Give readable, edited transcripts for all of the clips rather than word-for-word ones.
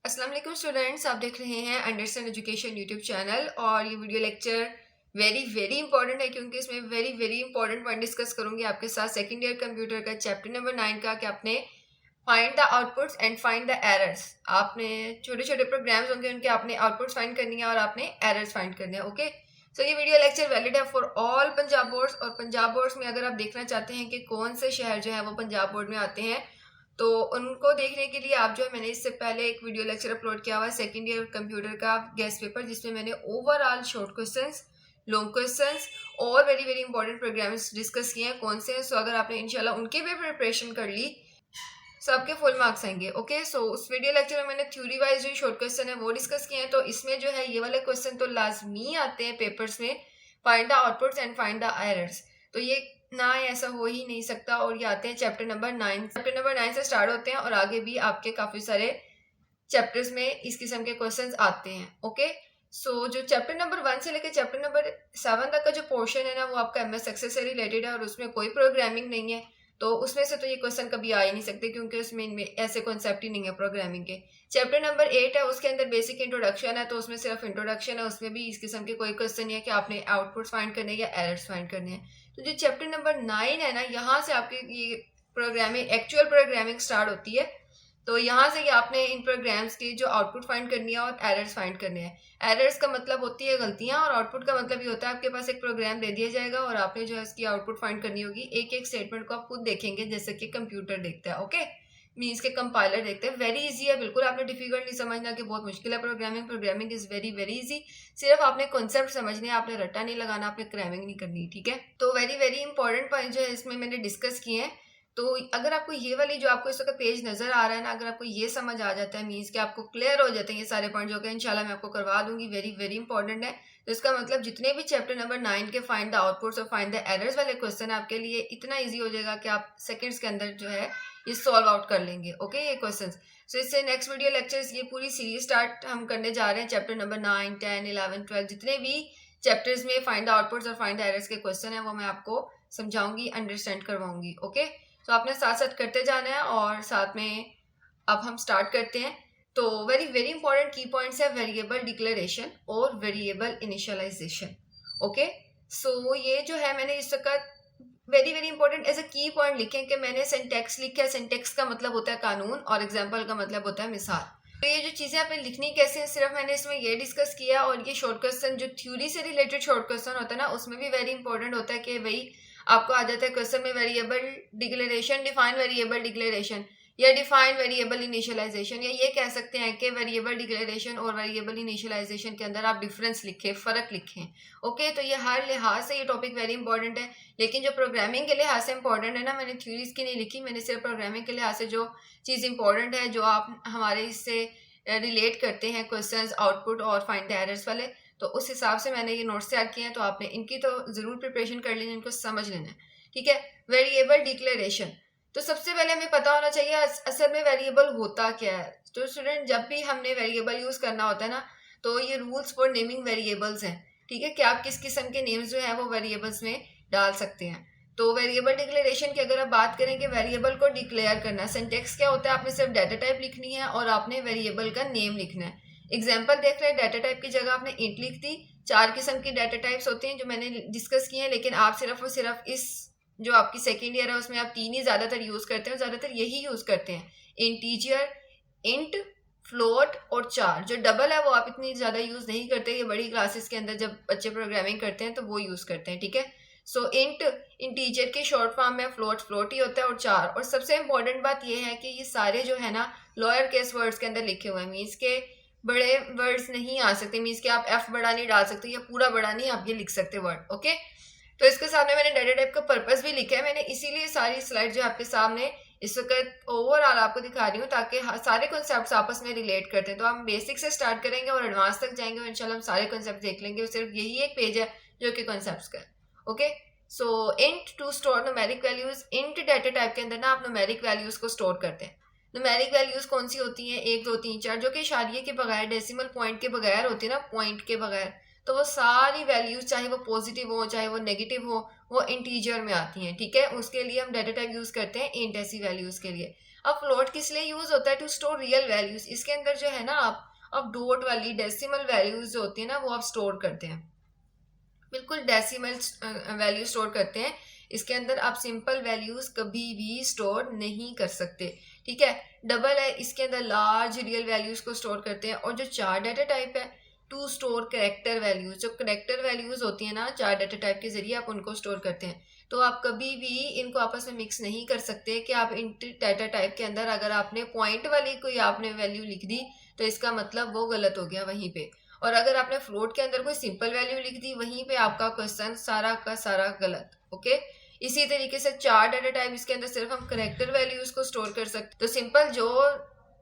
अस्सलाम वालेकुम स्टूडेंट्स, आप देख रहे हैं अंडरस्टैंड एजुकेशन यूट्यूब चैनल। और ये video lecture very very important है क्योंकि इसमें very very important point discuss करूंगी आपके साथ सेकंड ईयर कंप्यूटर का चैप्टर नंबर 9 का, कि आपने find the outputs and find the errors. आपने छोटे छोटे प्रोग्राम्स होंगे, उनके आपने आउटपुट्स फाइंड करनी है और आपने एरर्स फाइंड करने हैं। ओके, सो ये वीडियो लेक्चर वैलिड है फॉर ऑल पंजाब बोर्ड्स। और पंजाब बोर्ड्स में अगर आप देखना चाहते हैं कि कौन से शहर जो है वो पंजाब बोर्ड में आते हैं, तो उनको देखने के लिए आप जो है, मैंने इससे पहले एक वीडियो लेक्चर अपलोड किया हुआ है सेकंड ईयर कंप्यूटर का गेस्ट पेपर, जिसमें मैंने overall short questions, long questions और very very important programs discuss किए हैं कौन से हैं। सो अगर आपने इंशाल्लाह उनकी भी प्रिपरेशन कर ली, सो आपके फुल मार्क्स आएंगे। ओके, सो उस वीडियो लेक्चर में मैंने थ्योरी वाइज जो शॉर्ट क्वेश्चन है वो डिस्कस किए हैं। तो इसमें जो है ये वाले क्वेश्चन तो लाजमी आते हैं पेपर्स में, find the outputs and find the errors. तो ये ना ऐसा हो ही नहीं सकता। और ये आते हैं चैप्टर नंबर 9, चैप्टर नंबर 9 से स्टार्ट होते हैं और आगे भी आपके काफ़ी सारे चैप्टर्स में इस किस्म के क्वेश्चंस आते हैं। ओके, सो जो चैप्टर नंबर 1 से लेकर चैप्टर नंबर 7 तक का जो पोर्शन है ना, वो आपका MS एक्सेल से रिलेटेड है और उसमें कोई प्रोग्रामिंग नहीं है। तो उसमें से तो ये क्वेश्चन कभी आ ही नहीं सकते क्योंकि उसमें इनमें ऐसे कॉन्सेप्ट ही नहीं है प्रोग्रामिंग के। चैप्टर नंबर 8 है, उसके अंदर बेसिक इंट्रोडक्शन है, तो उसमें सिर्फ इंट्रोडक्शन है, उसमें भी इस किस्म के कोई क्वेश्चन नहीं है कि आपने आउटपुट्स फाइंड करने या एरर्स फाइंड करने हैं। तो जो चैप्टर नंबर 9 है ना, यहाँ से आपकी ये प्रोग्रामिंग, एक्चुअल प्रोग्रामिंग स्टार्ट होती है। तो यहाँ से ही आपने इन प्रोग्राम्स की जो आउटपुट फाइंड करनी है और एरर्स फाइंड करने हैं। एरर्स का मतलब होती है गलतियां, और आउटपुट का मतलब ये होता है आपके पास एक प्रोग्राम दे दिया जाएगा और आपने जो है इसकी आउटपुट फाइंड करनी होगी। एक एक स्टेटमेंट को आप खुद देखेंगे जैसे कि कंप्यूटर देखता है। ओके, मीन्स के कंपाइलर देखते हैं। वेरी इजी है, बिल्कुल आपने डिफिकल्ट नहीं समझना कि बहुत मुश्किल है programming. Programming is very very easy, सिर्फ आपने कॉन्सेप्ट समझने हैं, आपने रट्टा नहीं लगाना, आपने क्रैमिंग नहीं करनी। ठीक है, तो वेरी वेरी इंपॉर्टेंट पॉइंट जो है इसमें मैंने डिस्कस किए हैं। तो अगर आपको ये वाली जो आपको इस वक्त पेज नजर आ रहा है ना, अगर आपको ये समझ आ जाता है, मीन्स कि आपको क्लियर हो जाते हैं ये सारे पॉइंट, जो कि इंशाल्लाह मैं आपको करवा दूंगी, वेरी वेरी इंपॉर्टेंट है। तो इसका मतलब जितने भी चैप्टर नंबर 9 के फाइंड द आउटपुट्स और फाइंड द एरर्स वाले क्वेश्चन आपके लिए इतना ईजी हो जाएगा कि आप सेकंड्स के अंदर जो है ये सॉल्व आउट कर लेंगे। ओके, ये क्वेश्चन। सो इससे नेक्स्ट वीडियो लेक्चर्स, ये पूरी सीरीज स्टार्ट हम करने जा रहे हैं। चैप्टर नंबर 9, 10, 11, 12 जितने भी चैप्टर्स में फाइंड द आउटपुट्स और फाइंड द एरर्स के क्वेश्चन है वो मैं आपको समझाऊंगी, अंडरस्टैंड करवाऊंगी। ओके, तो आपने साथ साथ करते जाना है और साथ में अब हम स्टार्ट करते हैं। तो very very important key points है वेरिएबल डिक्लेरेशन और वेरिएबल इनिशियलाइजेशन। ओके, सो ये जो है मैंने इस वक्त very very important as a key point लिखे कि मैंने सिंटेक्स लिखा है। सिंटेक्स का मतलब होता है कानून और एग्जाम्पल का मतलब होता है मिसाल। तो ये जो चीज़ें आपने लिखनी कैसे है, सिर्फ मैंने इसमें ये डिस्कस किया। और ये शॉर्ट क्वेश्चन जो थ्योरी से रिलेटेड शॉर्ट क्वेश्चन होता है ना, उसमें भी वेरी इंपॉर्टेंट होता है कि भाई आपको आ जाता है क्वेश्चन में variable declaration, define variable declaration या डिफाइन वेरिएबल इनिशियलाइजेशन, या ये कह सकते हैं कि वेरिएबल डिक्लेरेशन और वेरिएबल इनिशियलाइजेशन के अंदर आप डिफरेंस लिखें, फ़र्क लिखें। ओके, तो ये हर लिहाज से ये टॉपिक वेरी इंपॉर्टेंट है। लेकिन जो प्रोग्रामिंग के लिहाज से इंपॉर्टेंट है ना, मैंने थ्योरीज की नहीं लिखी, मैंने सिर्फ प्रोग्रामिंग के लिहाज से जो चीज़ इंपॉर्टेंट है, जो आप हमारे इससे रिलेट करते हैं क्वेश्चंस, आउटपुट और फाइंड द एरर्स वाले, तो उस हिसाब से मैंने ये नोट्स तैयार किए हैं। तो आपने इनकी तो ज़रूर प्रिपरेशन कर लेनी, इनको समझ लेना है। ठीक है, वेरिएबल डिक्लेरेशन, तो सबसे पहले हमें पता होना चाहिए असल में वेरिएबल होता क्या है। तो स्टूडेंट, जब भी हमने वेरिएबल यूज़ करना होता है ना, तो ये रूल्स फॉर नेमिंग वेरिएबल्स हैं। ठीक है, कि आप किस किस्म के नेम्स जो हैं वो वेरिएबल्स में डाल सकते हैं। तो वेरिएबल डिक्लेरेशन की अगर आप बात करें कि वेरिएबल को डिक्लेयर करना, सिंटेक्स क्या होता है, आपने सिर्फ डाटा टाइप लिखनी है और आपने वेरिएबल का नेम लिखना है। एग्जाम्पल देख रहे हैं, डाटा टाइप की जगह आपने इंट लिख दी। 4 किस्म की डाटा टाइप्स होते हैं जो मैंने डिस्कस किए हैं, लेकिन आप सिर्फ और सिर्फ इस जो आपकी सेकेंड ईयर है उसमें आप 3 ही ज़्यादातर यूज़ करते हैं, ज़्यादातर यही यूज़ करते हैं, इंटीजर, इंट, फ्लोट और 4। जो डबल है वो आप इतनी ज़्यादा यूज़ नहीं करते, ये बड़ी क्लासेस के अंदर जब बच्चे प्रोग्रामिंग करते हैं तो वो यूज़ करते हैं। ठीक है, सो इंट इंटीजर के शॉर्ट फॉर्म में, फ्लोट फ्लोट ही होता है, और 4। और सबसे इंपॉर्टेंट बात ये है कि ये सारे जो है ना लोअर केस वर्ड्स के अंदर लिखे हुए हैं, मीन्स के बड़े वर्ड्स नहीं आ सकते, मीन्स कि आप एफ बड़ा नहीं डाल सकते या पूरा बड़ा नहीं आप ये लिख सकते वर्ड। ओके, तो इसके सामने मैंने डाटा टाइप का पर्पस भी लिखा है, मैंने इसीलिए सारी स्लाइड जो आपके सामने इस वक्त ओवरऑल आपको दिखा रही हूँ ताकि सारे कॉन्सेप्ट्स आपस में रिलेट करते हैं। तो हम बेसिक से स्टार्ट करेंगे और एडवांस तक जाएंगे और इंशाल्लाह हम सारे कॉन्सेप्ट देख लेंगे, और सिर्फ यही एक पेज है जो कि कॉन्सेप्ट्स का है। Okay, so int to store numeric values. Int data type के अंदर ना आप न्यूमेरिक वैल्यूज को स्टोर करते हैं। न्यूमेरिक वैल्यूज कौन सी होती हैं? 1, 2, 3, 4, जो कि इशारिये के बगैर, डेसिमल पॉइंट के बगैर होती है ना, पॉइंट के बगैर। तो वो सारी वैल्यूज, चाहे वो पॉजिटिव हो चाहे वो नेगेटिव हो, वो इंटीजर में आती हैं, ठीक है। उसके लिए हम डाटा टाइप यूज करते हैं इंट ऐसी वैल्यूज के लिए। अब फ्लोट किस लिए यूज होता है? To store real values. इसके अंदर जो है ना आप डॉट वाली डेसिमल वैल्यूज जो होती है ना वो आप स्टोर करते हैं, बिल्कुल डेसिमल वैल्यू स्टोर करते हैं। इसके अंदर आप सिंपल वैल्यूज कभी भी स्टोर नहीं कर सकते, ठीक है। डबल है, इसके अंदर लार्ज रियल वैल्यूज को स्टोर करते हैं। और जो चार डाटा टाइप है, टू स्टोर करेक्टर वैल्यूज। जो करेक्टर वैल्यूज होती है ना चार डाटा टाइप के जरिए आप उनको स्टोर करते हैं। तो आप कभी भी इनको आपस में मिक्स नहीं कर सकते कि आप इन डाटा टाइप के अंदर अगर आपने पॉइंट वाली कोई आपने वैल्यू लिख दी तो इसका मतलब वो गलत हो गया वहीं पे। और अगर आपने फ्लोट के अंदर कोई सिंपल वैल्यू लिख दी वहीं पे आपका क्वेश्चन सारा का सारा गलत, ओके। इसी तरीके से चार डाटा टाइप, इसके अंदर सिर्फ हम करेक्टर वैल्यूज को स्टोर कर सकते। तो सिंपल जो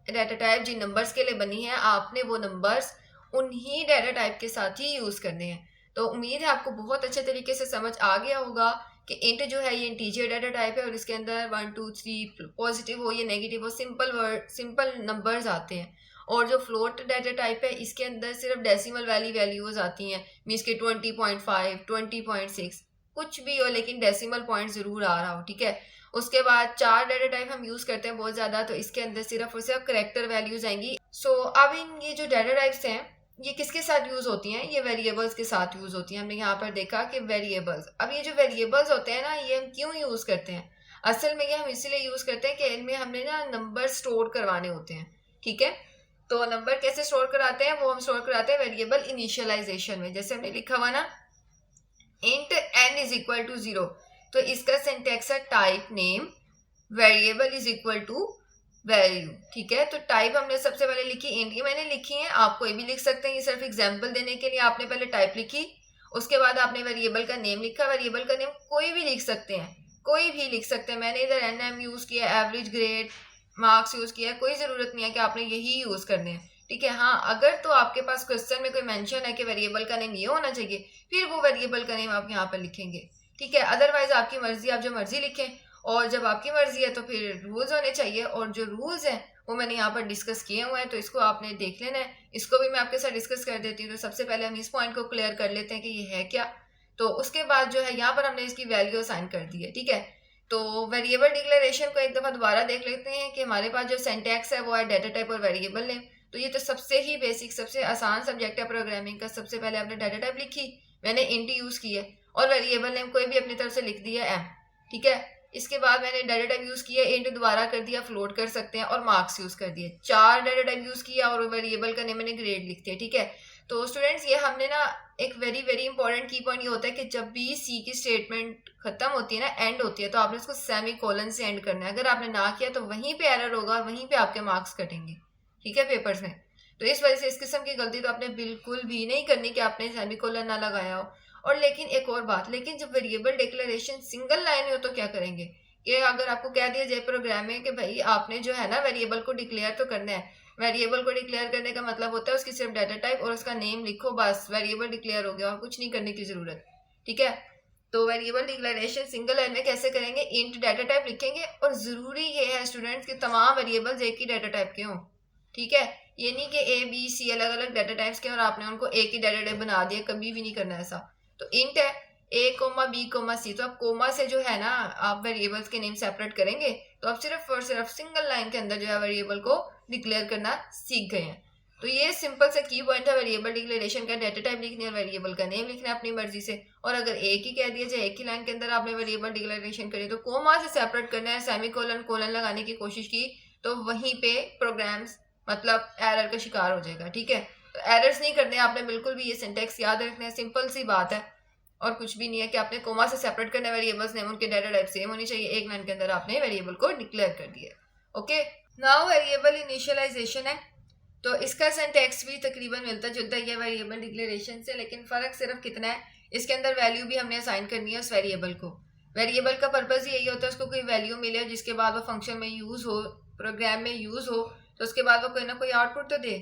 डाटा टाइप जिन नंबर्स के लिए बनी है आपने वो नंबर्स उन्हीं डाटा टाइप के साथ ही यूज करने हैं। तो उम्मीद है आपको बहुत अच्छे तरीके से समझ आ गया होगा कि इंट जो है ये इंटीजर डाटा टाइप है और इसके अंदर 1 2 3 पॉजिटिव हो या नेगेटिव हो सिंपल नंबर्स आते हैं। और जो फ्लोट डाटा टाइप है इसके अंदर सिर्फ डेसिमल वाली वैल्यूज आती हैं, मीन्स के 20.5 20.6 कुछ भी हो लेकिन डेसिमल पॉइंट जरूर आ रहा हो, ठीक है। उसके बाद चार डाटा टाइप हम यूज करते हैं बहुत ज्यादा, तो इसके अंदर सिर्फ और सिर्फ करेक्टर वैल्यूज आएंगी। सो अब इन ये जो डाटा टाइप्स हैं ये किसके साथ यूज होती हैं? ये वेरिएबल्स के साथ यूज होती हैं। हमने यहाँ पर देखा कि वेरिएबल्स, अब ये जो वेरिएबल्स होते हैं ना ये हम क्यों यूज करते हैं? असल में ये हम इसीलिए यूज करते हैं कि इनमें हमने ना नंबर स्टोर करवाने होते हैं, ठीक है। तो नंबर कैसे स्टोर कराते हैं? वो हम स्टोर कराते हैं वेरिएबल इनिशियलाइजेशन में। जैसे हमने लिखा हुआ ना int n is equal to 0, तो इसका सिंटैक्स है type name variable is equal to value, ठीक है। तो टाइप हमने सबसे पहले लिखी इंट, ये मैंने लिखी है, आप कोई भी लिख सकते हैं, ये सिर्फ एग्जांपल देने के लिए आपने पहले टाइप लिखी। उसके बाद आपने वेरिएबल का नेम लिखा, वेरिएबल का नेम कोई भी लिख सकते हैं, कोई भी लिख सकते हैं। मैंने इधर NM यूज किया, एवरेज ग्रेड मार्क्स यूज किया, कोई जरूरत नहीं है कि आपने यही यूज करने हैं, ठीक है। हाँ अगर तो आपके पास क्वेश्चन में कोई मेंशन है कि वेरिएबल का नेम ये होना चाहिए, फिर वो वेरिएबल का नेम आप यहाँ पर लिखेंगे, ठीक है। अदरवाइज आपकी मर्जी, आप जो मर्जी लिखें। और जब आपकी मर्जी है तो फिर रूल्स होने चाहिए, और जो रूल्स हैं वो मैंने यहाँ पर डिस्कस किए हुए हैं, तो इसको आपने देख लेना है। इसको भी मैं आपके साथ डिस्कस कर देती हूँ। तो सबसे पहले हम इस पॉइंट को क्लियर कर लेते हैं कि ये है क्या। तो उसके बाद जो है यहाँ पर हमने इसकी वैल्यू असाइन कर दी है, ठीक है। तो वेरिएबल डिक्लेरेशन को एक दफा दोबारा देख लेते हैं कि हमारे पास जो सिंटैक्स है वो है डाटा टाइप और वेरिएबल नेम। तो ये तो सबसे ही बेसिक सबसे आसान सब्जेक्ट है प्रोग्रामिंग का। सबसे पहले आपने डाटा टाइप लिखी, मैंने इंट यूज की है, और वेरिएबल नेम कोई भी अपनी तरफ से लिख दिया m, ठीक है। इसके बाद मैंने डाटा टाइप यूज किया, इंट दोबारा कर दिया, फ्लोट कर सकते हैं, और मार्क्स यूज कर दिए। चार डाटा टाइप यूज किया और वेरिएबल का नेम मैंने ग्रेड लिख दिया, ठीक है। तो स्टूडेंट्स ये हमने ना एक वेरी वेरी इंपॉर्टेंट की पॉइंट ये होता है कि जब भी सी की स्टेटमेंट खत्म होती है ना, एंड होती है, तो आपने उसको सेमी कोलन से एंड करना है। अगर आपने ना किया तो वहीं पे एरर होगा और वहीं पे आपके मार्क्स कटेंगे, ठीक है, पेपर्स में। तो इस वजह से इस किस्म की गलती तो आपने बिल्कुल भी नहीं करनी कि आपने सेमी कोलन ना लगाया हो। और लेकिन एक और बात, लेकिन जब वेरिएबल डिक्लेरेशन सिंगल लाइन हो तो क्या करेंगे? कि अगर आपको कह दिया जाए प्रोग्राम में कि भाई आपने जो है ना वेरिएबल को डिक्लेयर तो करना है, वेरिएबल को डिक्लेयर करने का मतलब होता है उसकी सिर्फ डाटा टाइप और उसका नेम लिखो, बस वेरिएबल डिक्लेयर हो गया और कुछ नहीं करने की जरूरत, ठीक है। तो वेरिएबल डिक्लेरेशन सिंगल लाइन में कैसे करेंगे? इंट डाटा टाइप लिखेंगे, और जरूरी ये है स्टूडेंट्स कि तमाम वेरिएबल्स एक ही डाटा टाइप के हों, ठीक है। ये नहीं कि A B C अलग अलग डाटा टाइप्स के और आपने उनको एक ही डाटा टाइप बना दिया, कभी भी नहीं करना ऐसा। तो इंट है A, B, C, तो आप कोमा से जो है ना आप वेरिएबल्स के नेम सेपरेट करेंगे, तो आप सिर्फ और सिर्फ सिंगल लाइन के अंदर जो है वेरिएबल को डिक्लेयर करना सीख गए हैं। तो ये सिंपल से की पॉइंट है वेरिएबल डिक्लेरेशन का, डाटा टाइप लिखनी है और वेरिएबल का नेम लिखना है अपनी मर्जी से। और अगर एक ही कह दिया जाए एक ही लाइन के अंदर आपने वेरिएबल डिक्लेरेशन करी तो कोमा से सेपरेट करना है, सेमी कोलन कोलन लगाने की कोशिश की तो वहीं पे प्रोग्राम्स मतलब एरर का शिकार हो जाएगा, ठीक है। तो एरर्स नहीं करने आपने बिल्कुल भी, ये सिंटेक्स याद रखना है, सिंपल सी बात है और कुछ भी नहीं है कि आपने कोमा से सेपरेट करना है वेरिएबल्स नेम, उनके डाटा टाइप सेम होनी चाहिए, एक लाइन के अंदर आपने वेरिएबल को डिक्लेयर कर दिया। ओके, नाउ वेरिएबल इनिशियलाइजेशन है, तो इसका सिंटैक्स भी तकरीबन मिलता जुलता ही है वेरिएबल डिक्लेरेशन से, लेकिन फ़र्क सिर्फ कितना है, इसके अंदर वैल्यू भी हमने असाइन करनी है उस वेरिएबल को। वेरिएबल का पर्पज़ यही होता है उसको कोई वैल्यू मिले जिसके बाद वो फंक्शन में यूज़ हो, प्रोग्राम में यूज़ हो, तो उसके बाद वो कोई ना कोई आउटपुट तो दे।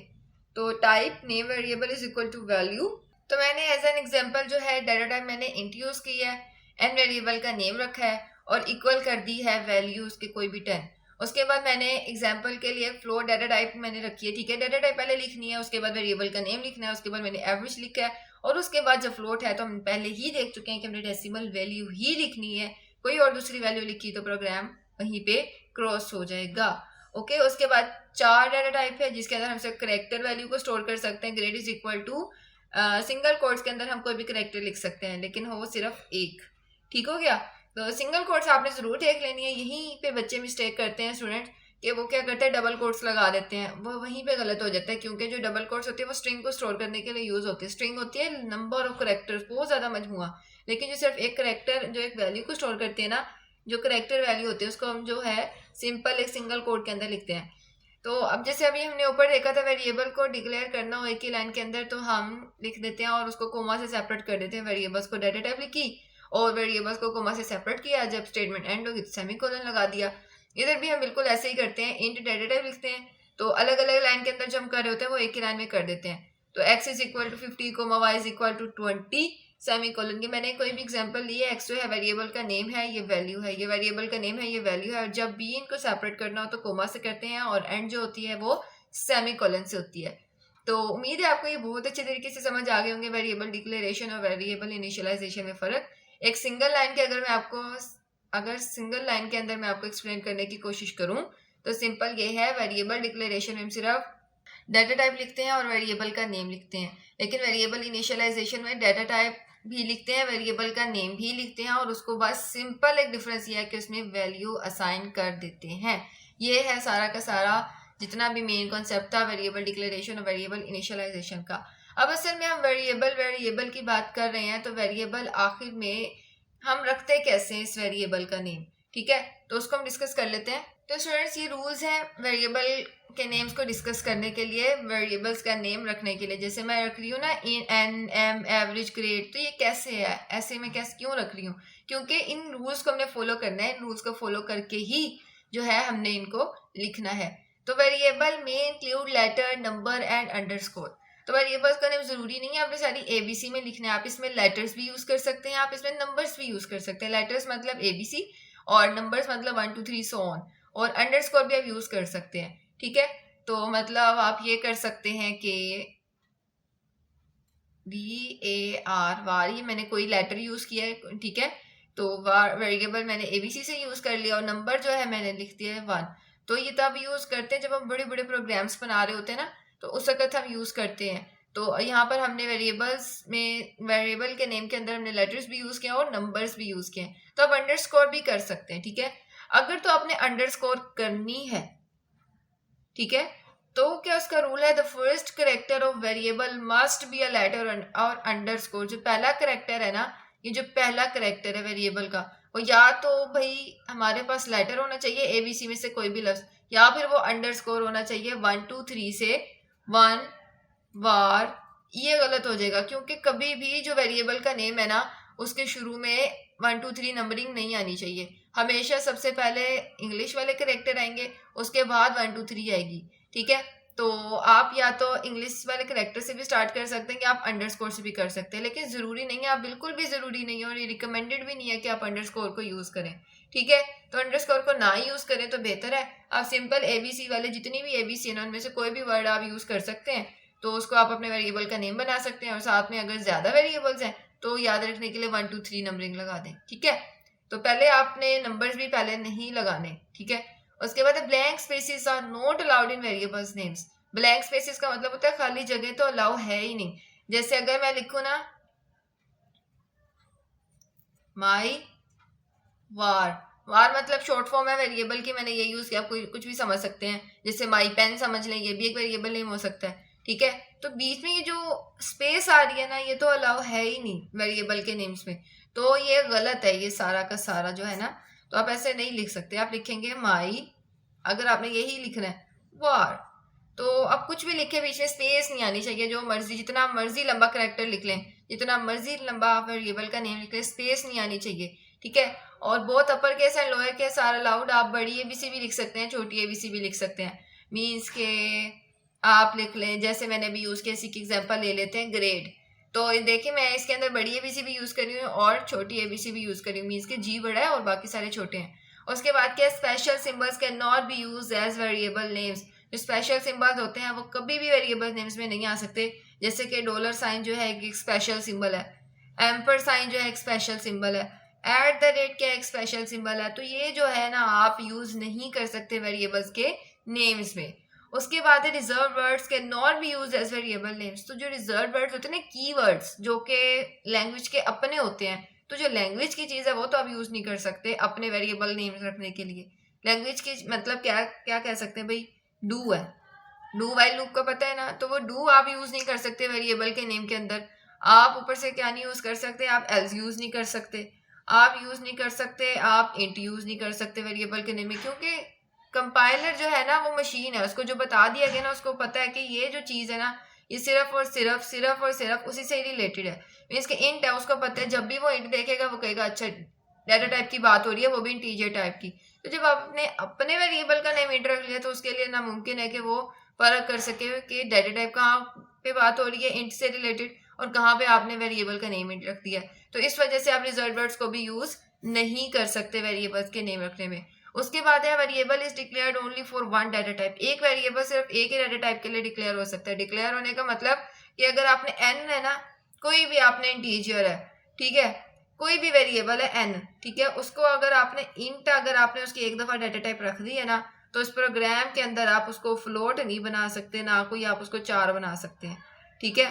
तो type name variable is equal to value. तो मैंने एज एन एग्जांपल जो है डाटा टाइप मैंने इंट यूज़ की है, एन वेरिएबल का नेम रखा है और इक्वल कर दी है वैल्यू उसके कोई भी 10। उसके बाद मैंने एग्जांपल के लिए फ्लोट डाटा टाइप मैंने रखी है, ठीक है। डाटा टाइप पहले लिखनी है, उसके बाद वेरिएबल का नेम लिखना है, उसके बाद मैंने एवरेज लिखा है और उसके बाद जब फ्लोट है तो हम पहले ही देख चुके हैं कि हमने डेसिमल वैल्यू ही लिखनी है, कोई और दूसरी वैल्यू लिखी तो प्रोग्राम वहीं पे क्रॉस हो जाएगा। ओके, उसके बाद 4 डाटा टाइप है जिसके अंदर हम सिर्फ करेक्टर वैल्यू को स्टोर कर सकते हैं। Grade is equal to single quotes के अंदर हम कोई भी करेक्टर लिख सकते हैं, लेकिन हो सिर्फ एक। ठीक हो गया। तो सिंगल कोट्स आपने जरूर देख लेनी है। यहीं पे बच्चे मिस्टेक करते हैं स्टूडेंट कि वो क्या करते हैं, डबल कोट्स लगा देते हैं, वो वहीं पे गलत हो जाता है, क्योंकि जो डबल कोट्स होती है वो स्ट्रिंग को स्टोर करने के लिए यूज होती है। स्ट्रिंग होती है नंबर ऑफ करेक्टर्स, बहुत ज्यादा मजमूआ, लेकिन जो सिर्फ एक करेक्टर जो एक वैल्यू को स्टोर करती है ना, जो करेक्टर वैल्यू होती है उसको हम जो है सिंपल एक सिंगल कोड के अंदर लिखते हैं। तो अब जैसे अभी हमने ऊपर देखा था वेरिएबल को डिक्लेयर करना हो एक ही लाइन के अंदर, तो हम लिख देते हैं और उसको कोमा से सेपरेट कर देते हैं। वेरिएबल्स को डाटा टाइप लिखी और वेरिएबल्स को कोमा से सेपरेट किया, जब स्टेटमेंट एंड होगी तो सेमीकोलन लगा दिया। इधर भी हम बिल्कुल ऐसे ही करते हैं, इंट डाटा टाइप लिखते हैं, तो अलग अलग लाइन के अंदर जो हम कर रहे होते हैं वो एक ही लाइन में कर देते हैं। तो x is equal to 50, y is equal to 20 semicolon की। मैंने कोई भी एग्जांपल लिया, x जो है वेरिएबल का नेम है, ये वैल्यू है, ये वेरिएबल का नेम है, ये वैल्यू है, और जब भी इनको सेपरेट करना हो तो कोमा से करते हैं और एंड जो होती है वो सेमीकोलन से होती है। तो उम्मीद है आपको ये बहुत अच्छे तरीके से समझ आ गए होंगे वेरिएबल डिक्लेरेशन और वेरिएबल इनिशियलाइजेशन में फ़र्क। एक सिंगल लाइन के अगर सिंगल लाइन के अंदर मैं आपको एक्सप्लेन करने की कोशिश करूं तो सिंपल ये है, वेरिएबल डिक्लेरेशन में हम सिर्फ डाटा टाइप लिखते हैं और वेरिएबल का नेम लिखते हैं, लेकिन वेरिएबल इनिशियलाइजेशन में डाटा टाइप भी लिखते हैं, वेरिएबल का नेम भी लिखते हैं, और उसको बस सिंपल एक डिफरेंस ये है कि उसमें वैल्यू असाइन कर देते हैं। ये है सारा का सारा जितना भी मेन कॉन्सेप्ट था वेरिएबल डिक्लेरेशन और वेरिएबल इनिशियलाइजेशन का। अब असल में हम वेरिएबल की बात कर रहे हैं, तो वेरिएबल आखिर में हम रखते कैसे इस वेरिएबल का नेम, ठीक है, तो उसको हम डिस्कस कर लेते हैं। तो स्टूडेंट्स ये रूल्स हैं वेरिएबल के नेम्स को डिस्कस करने के लिए, वेरिएबल्स का नेम रखने के लिए। जैसे मैं रख रही हूँ ना एन एम एवरेज ग्रेड, तो ये कैसे है, ऐसे मैं कैसे क्यों रख रही हूँ, क्योंकि इन रूल्स को हमने फॉलो करना है, इन रूल्स को फॉलो करके ही जो है हमने इनको लिखना है। तो वेरिएबल में include letter, number and underscore. तो वेरिएबल्स का नेम जरूरी नहीं है आपने सारी एबीसी में लिखना है, आप इसमें लेटर्स भी यूज कर सकते हैं, आप इसमें नंबर्स भी यूज कर सकते हैं। लेटर्स मतलब एबीसी और नंबर्स मतलब 1 2 3 सो ऑन, और अंडरस्कोर भी आप यूज कर सकते हैं। ठीक है, तो मतलब आप ये कर सकते हैं कि VAR वार, ये मैंने कोई लेटर यूज किया है, ठीक है, तो वार वेरिएबल मैंने एबीसी से यूज कर लिया और नंबर जो है मैंने लिख दिया है 1। तो ये तब यूज करते हैं जब हम बड़े बड़े प्रोग्राम्स बना रहे होते हैं ना, तो उस वक्त हम यूज करते हैं। तो यहाँ पर हमने वेरिएबल के नेम के अंदर हमने लेटर्स भी यूज किया और नंबर्स भी यूज किए, तो आप अंडरस्कोर भी कर सकते हैं। ठीक है, अगर तो आपने अंडरस्कोर करनी है, ठीक है, तो क्या उसका रूल है, the first character of variable must be a letter और अंडरस्कोर। जो पहला करेक्टर है ना, ये जो पहला करेक्टर है वेरिएबल का, वो या तो भाई हमारे पास लेटर होना चाहिए एबीसी में से कोई भी लफ्ज, या फिर वो अंडरस्कोर होना चाहिए 1 2 3 से 1 वार। ये गलत हो जाएगा क्योंकि कभी भी जो वेरिएबल का नेम है ना, उसके शुरू में 1 2 3 नंबरिंग नहीं आनी चाहिए। हमेशा सबसे पहले इंग्लिश वाले करेक्टर आएंगे, उसके बाद 1 2 3 आएगी। ठीक है, तो आप या तो इंग्लिश वाले करेक्टर से भी स्टार्ट कर सकते हैं कि आप अंडरस्कोर से भी कर सकते हैं, लेकिन ज़रूरी नहीं है, आप बिल्कुल भी ज़रूरी नहीं है और ये रिकमेंडेड भी नहीं है कि आप अंडरस्कोर को यूज़ करें। ठीक है, तो अंडरस्कोर को ना ही यूज़ करें तो बेहतर है। आप सिंपल एबीसी वाले जितनी भी एबीसी है ना, उनमें से कोई भी वर्ड आप यूज़ कर सकते हैं, तो उसको आप अपने वेरिएबल का नेम बना सकते हैं। और साथ में अगर ज़्यादा वेरिएबल्स हैं तो याद रखने के लिए 1 2 3 नंबरिंग लगा दें। ठीक है, तो पहले आपने नंबर्स भी पहले नहीं लगाने। ठीक है, उसके बाद blank spaces are not allowed in variables names. Blank spaces का मतलब होता है खाली जगह तो अलाउ है ही नहीं। जैसे अगर मैं लिखूं ना माई वार, वार मतलब शॉर्ट फॉर्म है वेरिएबल की, मैंने ये यूज किया, आप कुछ भी समझ सकते हैं। जैसे माई पेन समझ लें, ये भी एक वेरिएबल नेम हो सकता है। ठीक है, तो बीच में ये जो स्पेस आ रही है ना, ये तो अलाउ है ही नहीं वेरिएबल के नेम्स में, तो ये गलत है, ये सारा का सारा जो है ना, तो आप ऐसे नहीं लिख सकते। आप लिखेंगे माई, अगर आपने यही लिखना है वार, तो अब कुछ भी लिखे बीच में स्पेस नहीं आनी चाहिए। जो मर्जी जितना मर्जी लंबा करेक्टर लिख लें, जितना मर्जी लंबा आप वेरिएबल का नेम लिख लें, स्पेस नहीं आनी चाहिए। ठीक है, और बहुत upper case and lower case are allowed. आप बड़ी एबीसी भी लिख सकते हैं, छोटी एबीसी भी लिख सकते हैं। मीन्स के आप लिख लें, जैसे मैंने भी यूज़ किया, इसी की एग्जाम्पल ले लेते हैं ग्रेड। तो देखिए मैं इसके अंदर बड़ी एबीसी भी यूज़ कर रही हूँ और छोटी एबीसी भी यूज़ कर रही हूँ। मीन्स के जी बड़ा है और बाकी सारे छोटे हैं। उसके बाद क्या, special symbols can not be use as variable names जो स्पेशल सिंबल्स होते हैं वो कभी भी वेरिएबल नेम्स में नहीं आ सकते। जैसे कि डॉलर साइन जो है एक स्पेशल सिंबल है, एम्पर साइन जो है एक स्पेशल सिंबल है, एट द रेट क्या एक स्पेशल सिंबल है। तो ये जो है ना आप यूज नहीं कर सकते वेरिएबल्स के नेम्स में। उसके बाद है reserve words can not be use as variable names. तो जो रिजर्व वर्ड्स होते हैं ना, की वर्ड्स जो कि लैंग्वेज के अपने होते हैं, तो जो लैंग्वेज की चीज़ है वो तो आप यूज नहीं कर सकते अपने वेरिएबल नेम्स रखने के लिए। लैंग्वेज की मतलब क्या क्या कह सकते हैं भाई, डू है, डू वाइल लूप का पता है ना, तो वो डू आप यूज नहीं कर सकते वेरिएबल के नेम के अंदर। आप ऊपर से क्या नहीं यूज कर सकते, आप एल्स यूज नहीं कर सकते, आप यूज नहीं कर सकते, आप इंट यूज नहीं कर सकते वेरिएबल के नेम में, क्योंकि कंपाइलर जो है ना वो मशीन है, उसको जो बता दिया गया ना उसको पता है कि ये जो चीज़ है ना ये सिर्फ उसी से रिलेटेड है। मीन्स कि इंट है, उसको पता है जब भी वो इंट देखेगा वो कहेगा अच्छा डाटा टाइप की बात हो रही है, वो भी इंटीजर टाइप की। तो जब आपने अपने वेरिएबल का नेम इंट रख लिया तो उसके लिए नामुमकिन है कि वो फर्क कर सके कि डाटा टाइप कहाँ पे बात हो रही है इंट से रिलेटेड और कहाँ पे आपने वेरिएबल का नेम इंट रख दिया। तो इस वजह से आप रिजर्व वर्ड्स को भी यूज नहीं कर सकते वेरिएबल्स के नेम रखने में। उसके बाद है variable is declared only for one data type. एक वेरिएबल सिर्फ एक ही डाटा टाइप के लिए डिक्लेयर हो सकता है। डिक्लेयर होने का मतलब कि अगर आपने एन है ना, कोई भी आपने इंटीजर है, ठीक है, कोई भी वेरिएबल है एन, ठीक है, उसको अगर आपने इंट अगर आपने उसकी एक दफा डाटा टाइप रख दी है ना, तो इस प्रोग्राम के अंदर आप उसको फ्लोट नहीं बना सकते, ना कोई आप उसको 4 बना सकते हैं, ठीक है।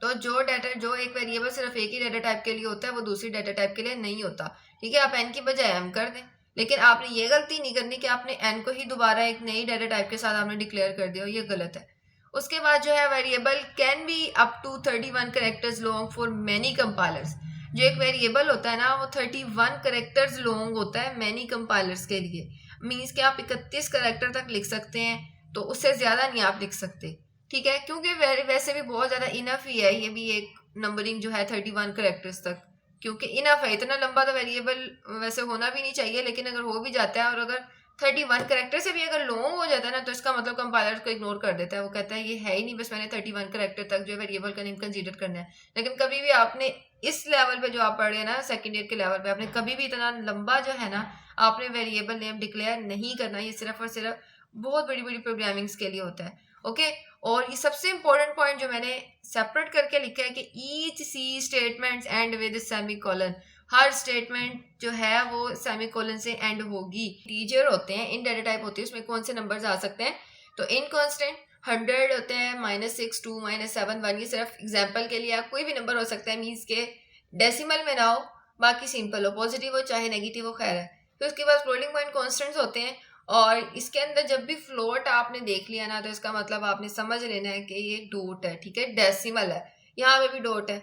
तो जो एक वेरिएबल सिर्फ एक ही डाटा टाइप के लिए होता है वो दूसरी डाटा टाइप के लिए नहीं होता, ठीक है। आप एन की बजाय एम कर दें, लेकिन आपने ये गलती नहीं करनी कि आपने एन को ही दोबारा एक नई डाटा टाइप के साथ आपने डिक्लेयर कर दिया, ये गलत है। उसके बाद जो है variable can be up to 31 characters long for many compilers. जो एक वेरिएबल होता है ना वो 31 करेक्टर्स लॉन्ग होता है मैनी कंपाइलर्स के लिए। मीन्स कि आप 31 करेक्टर तक लिख सकते हैं, तो उससे ज़्यादा नहीं आप लिख सकते, ठीक है, क्योंकि वैसे भी बहुत ज़्यादा इनफ ही है ये भी एक नंबरिंग जो है 31 करेक्टर्स तक, क्योंकि इनफ है। इतना लंबा तो वेरिएबल वैसे होना भी नहीं चाहिए, लेकिन अगर हो भी जाता है और अगर 31 करेक्टर से भी अगर लॉन्ग हो जाता है ना, तो इसका मतलब कंपाइलर को इग्नोर कर देता है। वो कहता है ये है ही नहीं, बस मैंने 31 करेक्टर तक जो वेरिएबल का नेम कंसीडर करना है। लेकिन कभी भी आपने इस लेवल पे जो आप पढ़ रहे हैं ना, सेकेंड ईयर के लेवल पे, आपने कभी भी इतना लंबा जो है ना आपने वेरिएबल नेम डिक्लेयर नहीं करना। ये सिर्फ और सिर्फ बहुत बड़ी बड़ी प्रोग्रामिंग्स के लिए होता है, ओके। और ये सबसे इंपॉर्टेंट पॉइंट जो मैंने सेपरेट करके लिखा है कि each C statements end with semicolon. हर स्टेटमेंट जो है वो सेमीकोलन से एंड होगी। टीजर होते हैं, इन डाटा टाइप होती है, उसमें कौन से नंबर्स आ सकते हैं, तो इन कांस्टेंट 100 होते हैं, -6 2 -7 1। ये सिर्फ एग्जांपल के लिए, कोई भी नंबर हो सकता है, मीन्स के डेसिमल में ना हो, बाकी सिंपल हो, पॉजिटिव हो चाहे नेगेटिव हो, खैर है। फिर उसके बाद फ्लोटिंग पॉइंट कॉन्स्टेंट्स होते हैं, और इसके अंदर जब भी फ्लोट आपने देख लिया ना, तो इसका मतलब आपने समझ लेना है कि ये डॉट है, ठीक है, डेसिमल है, यहाँ पे भी डॉट है,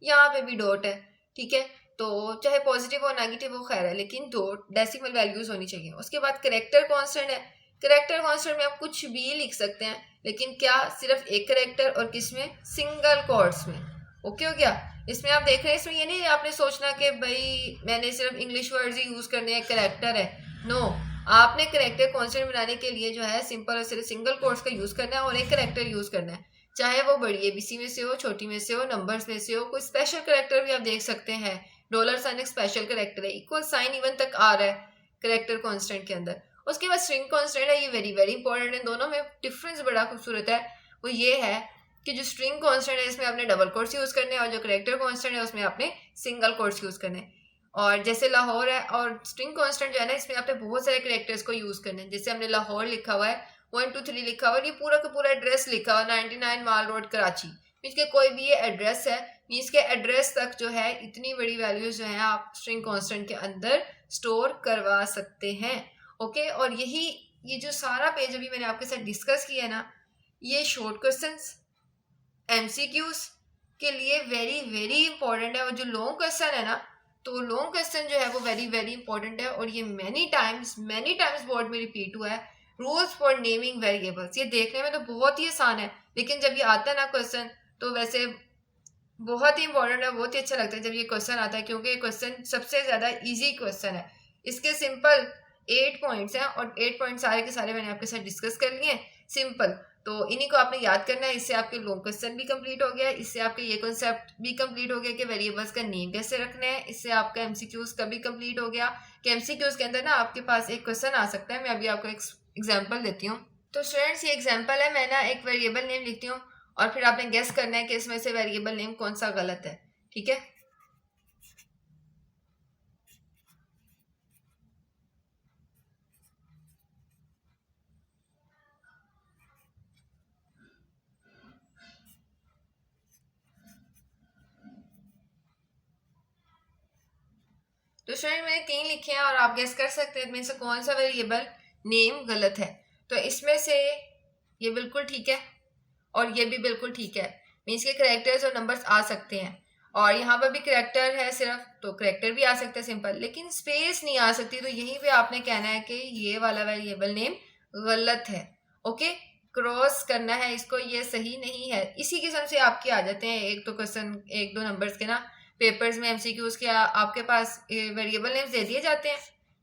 यहाँ पे भी डॉट है, ठीक है। तो चाहे पॉजिटिव हो नेगेटिव हो, खैर है, लेकिन डॉट डेसिमल वैल्यूज होनी चाहिए। उसके बाद करेक्टर कांस्टेंट है। करेक्टर कांस्टेंट में आप कुछ भी लिख सकते हैं, लेकिन क्या सिर्फ एक करेक्टर, और किसमें, सिंगल कोट्स में, ओके हो गया। इसमें आप देख रहे हैं, इसमें ये नहीं आपने सोचना कि भाई मैंने सिर्फ इंग्लिश वर्ड्स ही यूज करने हैं, करेक्टर है, नो। आपने करेक्टर कांस्टेंट बनाने के लिए जो है सिंपल और सिर्फ सिंगल कोट्स का यूज करना है और एक करेक्टर यूज करना है, चाहे वो बड़ी एबीसी में से हो, छोटी में से हो, नंबर्स में से हो। कोई स्पेशल करेक्टर भी आप देख सकते हैं, डॉलर साइन एक स्पेशल करेक्टर है, इक्वल साइन इवन तक आ रहा है करेक्टर कांस्टेंट के अंदर। उसके बाद स्ट्रिंग कांस्टेंट है, ये वेरी वेरी इंपॉर्टेंट है, दोनों में डिफरेंस बड़ा खूबसूरत है। वो ये है कि जो स्ट्रिंग कांस्टेंट है इसमें आपने डबल कोट्स यूज करने हैं, और जो करेक्टर कांस्टेंट है उसमें आपने सिंगल कोट्स यूज करने हैं। और जैसे लाहौर है और स्ट्रिंग कांस्टेंट जो है ना, इसमें आपने बहुत सारे करेक्टर्स को यूज करने हैं। जैसे हमने लाहौर लिखा हुआ है, 1 2 3 लिखा हुआ है, ये पूरा का पूरा एड्रेस लिखा हुआ है, 99 माल रोड कराची, मीन्स के कोई भी ये एड्रेस है, मीन्स के एड्रेस तक जो है इतनी बड़ी वैल्यूज जो है आप स्ट्रिंग कांस्टेंट के अंदर स्टोर करवा सकते हैं, ओके। और यही ये जो सारा पेज अभी मैंने आपके साथ डिस्कस किया है ना, ये शॉर्ट क्वेश्चंस एमसीक्यूज के लिए वेरी वेरी इंपॉर्टेंट है। और जो लॉन्ग क्वेश्चन है ना, तो लॉन्ग क्वेश्चन जो है वो वेरी वेरी इंपॉर्टेंट है, और ये मैनी टाइम्स बोर्ड में रिपीट हुआ है। रूल्स फॉर नेमिंग वेरिएबल्स, ये देखने में तो बहुत ही आसान है, लेकिन जब ये आता है ना क्वेश्चन, तो वैसे बहुत ही इंपॉर्टेंट है, बहुत ही अच्छा लगता है जब ये क्वेश्चन आता है, क्योंकि ये क्वेश्चन सबसे ज़्यादा इजी क्वेश्चन है। इसके सिंपल 8 पॉइंट्स हैं, और 8 पॉइंट सारे के सारे मैंने आपके साथ डिस्कस कर लिए हैं, सिंपल। तो इन्हीं को आपने याद करना है, इससे आपके लॉन्ग क्वेश्चन भी कंप्लीट हो गया, इससे आपके ये कॉन्सेप्ट भी कंप्लीट हो गया कि वेरिएबल्स का नेम कैसे रखना है, इससे आपका एमसीक्यूज का भी कंप्लीट हो गया कि एमसीक्यूज के अंदर ना आपके पास एक क्वेश्चन आ सकता है। मैं अभी आपको एक एग्जांपल देती हूँ। तो स्टूडेंट्स ये एग्जांपल है, मैं ना एक वेरिएबल नेम लिखती हूँ और फिर आपने गेस करना है कि इसमें से वेरिएबल नेम कौन सा गलत है, ठीक है। तो स्टूडेंट मैंने 3 लिखे हैं और आप गेस कर सकते हैं इनमें से कौन सा वेरिएबल नेम गलत है। तो इसमें से ये बिल्कुल ठीक है और ये भी बिल्कुल ठीक है, मीन्स के करेक्टर्स और नंबर्स आ सकते हैं। और यहाँ पर भी करेक्टर है सिर्फ, तो करेक्टर भी आ सकता है सिंपल, लेकिन स्पेस नहीं आ सकती। तो यहीं पे आपने कहना है कि ये वाला वेरिएबल नेम गलत है, ओके। क्रॉस करना है इसको, ये सही नहीं है। इसी किस्म से आपके आ जाते हैं एक तो क्वेश्चन, 1-2 नंबर्स के ना पेपर्स में, एमसीक्यूज के आपके पास वेरिएबल नेम्स दे दिए जाते हैं,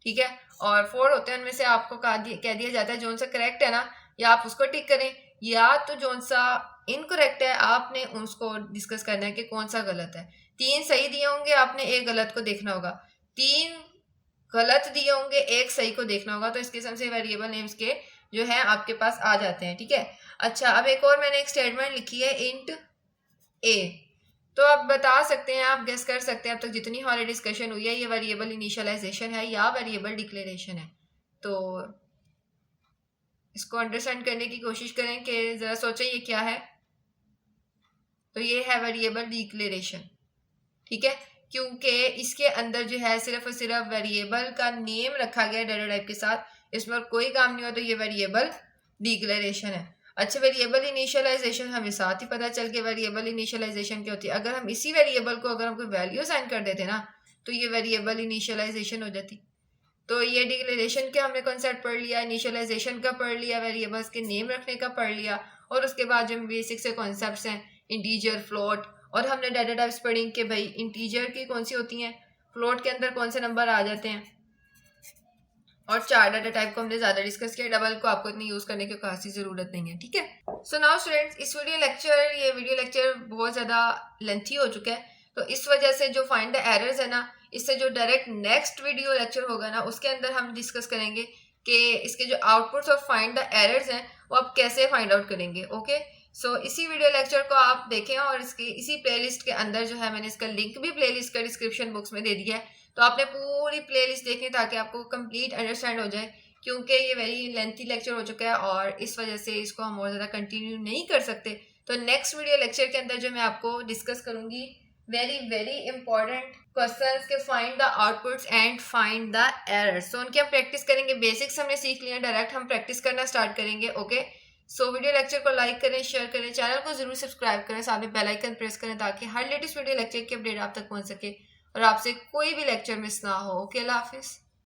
ठीक है। और 4 होते हैं, उनमें से आपको कह दिया जाता है जो सा करेक्ट है ना, या आप उसको टिक करें, या तो जो सा इनकरेक्ट है आपने उसको डिस्कस करना है कि कौन सा गलत है। 3 सही दिए होंगे, आपने एक गलत को देखना होगा। 3 गलत दिए होंगे, एक सही को देखना होगा। तो इस किस्म से वेरिएबल नेम्स के जो है आपके पास आ जाते हैं, ठीक है। अच्छा, अब एक और मैंने एक स्टेटमेंट लिखी है, इंट ए। तो आप बता सकते हैं, आप गेस कर सकते हैं अब तक जितनी हमारी डिस्कशन हुई है, ये वेरिएबल इनिशियलाइजेशन है या वेरिएबल डिक्लेरेशन है। तो इसको अंडरस्टैंड करने की कोशिश करें कि ज़रा सोचें ये क्या है। तो ये है वेरिएबल डिक्लेरेशन, ठीक है, क्योंकि इसके अंदर जो है सिर्फ और सिर्फ वेरिएबल का नेम रखा गया डाटा टाइप के साथ, इसमें और कोई काम नहीं हो। तो ये वेरिएबल डिक्लेरेशन है। अच्छा, वेरिएबल इनिशियलाइजेशन हमें साथ ही पता चल के वेरिएबल इनिशियलाइजेशन क्या होती है। अगर हम इसी वेरिएबल को अगर हम कोई वैल्यू साइन कर देते ना, तो ये वेरिएबल इनिशियलाइजेशन हो जाती। तो ये डिक्लेरेशन के हमने कॉन्सेप्ट पढ़ लिया, इनिशियलाइजेशन का पढ़ लिया, वेरिएबल्स के नेम रखने का पढ़ लिया, और उसके बाद जो बेसिक से कॉन्सेप्ट्स हैं, इंटीजर, फ्लोट, और हमने डाटा टाइप्स पढ़ी कि भाई इंटीजर की कौन सी होती हैं, फ्लोट के अंदर कौन से नंबर आ जाते हैं, और 4 डाटा टाइप को हमने ज़्यादा डिस्कस किया। डबल को आपको इतनी यूज़ करने की खासी ज़रूरत नहीं है, ठीक है। सो नाउ स्टूडेंट्स, इस ये वीडियो लेक्चर बहुत ज़्यादा लेंथी हो चुका है। तो इस वजह से जो फाइंड द एरर्स है ना, इससे जो डायरेक्ट नेक्स्ट वीडियो लेक्चर होगा ना, उसके अंदर हम डिस्कस करेंगे कि इसके जो आउटपुट्स और फाइंड द एरर्स हैं वो आप कैसे फाइंड आउट करेंगे, ओके। सो इसी वीडियो लेक्चर को आप देखें, और इसकी इसी प्लेलिस्ट के अंदर जो है मैंने इसका लिंक भी प्लेलिस्ट का डिस्क्रिप्शन बॉक्स में दे दिया है। तो आपने पूरी प्लेलिस्ट देखनी ताकि आपको कंप्लीट अंडरस्टैंड हो जाए, क्योंकि ये वेरी लेंथी लेक्चर हो चुका है और इस वजह से इसको हम और ज़्यादा कंटिन्यू नहीं कर सकते। तो नेक्स्ट वीडियो लेक्चर के अंदर जो मैं आपको डिस्कस करूँगी वेरी इंपॉर्टेंट क्वेश्चंस के find the outputs and find the errors. So उनकी हम प्रैक्टिस करेंगे। बेसिक्स हमने सीख लिया, डायरेक्ट हम प्रैक्टिस करना स्टार्ट करेंगे, ओके। सो वीडियो लेक्चर को लाइक करें, शेयर करें, चैनल को जरूर सब्सक्राइब करें, साथ में बेल आइकन प्रेस करें ताकि हर लेटेस्ट वीडियो लेक्चर की अपडेट आप तक पहुंच सके और आपसे कोई भी लेक्चर मिस ना हो, ओके। अल्लाह हाफिज़।